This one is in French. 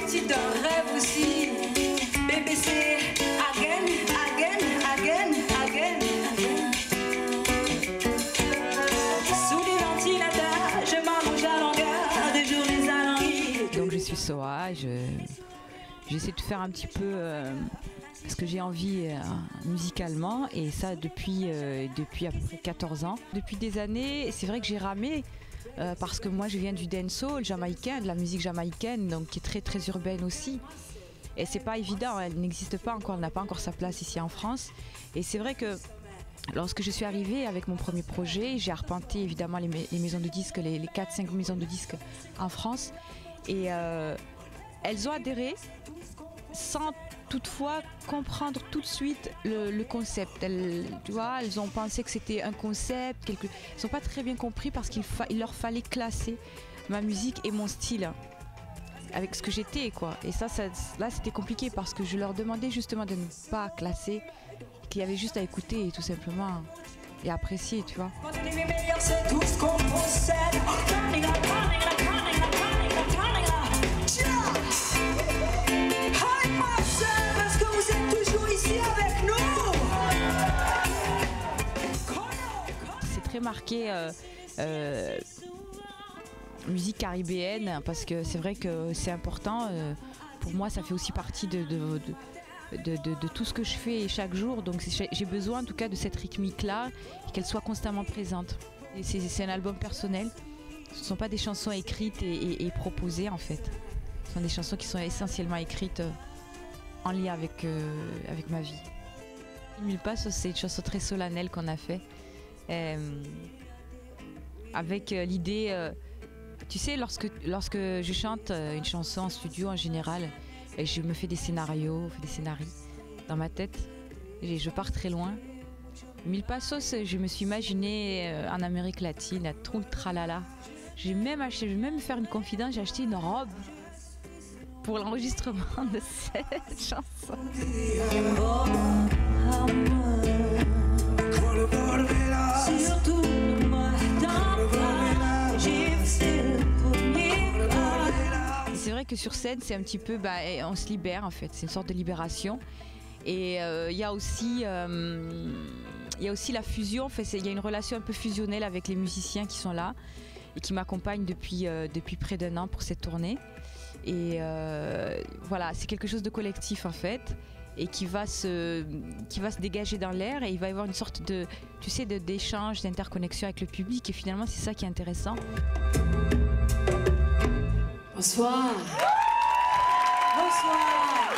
partie d'un rêve aussi. Bébé c'est again, again, again, again, again. Sous les ventilateurs, je m'allonge à longueur de journées alanguies. Donc je suis Soa, j'essaie de faire un petit peu ce que j'ai envie musicalement, et ça depuis à peu près 14 ans. Depuis des années, c'est vrai que j'ai ramé parce que moi je viens du dancehall jamaïcain, de la musique jamaïcaine, donc qui est très très urbaine aussi. Et c'est pas évident, elle n'existe pas encore, elle n'a pas encore sa place ici en France. Et c'est vrai que lorsque je suis arrivée avec mon premier projet, j'ai arpenté évidemment les maisons de disques, les 4-5 maisons de disques en France. Et elles ont adhéré sans toutefois comprendre tout de suite le concept. Elles ont pensé que c'était un concept, ils n'ont pas très bien compris parce qu'il leur fallait classer ma musique et mon style avec ce que j'étais, quoi. Et là c'était compliqué parce que je leur demandais justement de ne pas classer, qu'il y avait juste à écouter et tout simplement et apprécier, tu vois. C'est tout ce qu'on possède. Parce que vous êtes toujours ici avec nous. C'est très marqué musique caribéenne, parce que c'est vrai que c'est important. Pour moi, ça fait aussi partie de tout ce que je fais chaque jour. Donc j'ai besoin en tout cas de cette rythmique-là, qu'elle soit constamment présente. Et c'est un album personnel. Ce ne sont pas des chansons écrites et proposées en fait. Ce sont des chansons qui sont essentiellement écrites en lien avec ma vie. Mille pas, c'est une chanson très solennelle qu'on a fait. Avec l'idée, tu sais, lorsque je chante une chanson en studio en général, je me fais des scénarios, dans ma tête, et je pars très loin. Mille Passos, je me suis imaginée en Amérique latine, à tout le tralala. Je vais même faire une confidence, j'ai acheté une robe pour l'enregistrement de cette chanson. C'est vrai que sur scène, c'est un petit peu, on se libère en fait, c'est une sorte de libération. Et il y a aussi la fusion, en fait, il y a une relation un peu fusionnelle avec les musiciens qui sont là et qui m'accompagnent depuis près d'1 an pour cette tournée. Et voilà, c'est quelque chose de collectif en fait, et qui va se dégager dans l'air, et il va y avoir une sorte de, tu sais, d'échange, d'interconnexion avec le public, et finalement c'est ça qui est intéressant. Bonsoir. Bonsoir.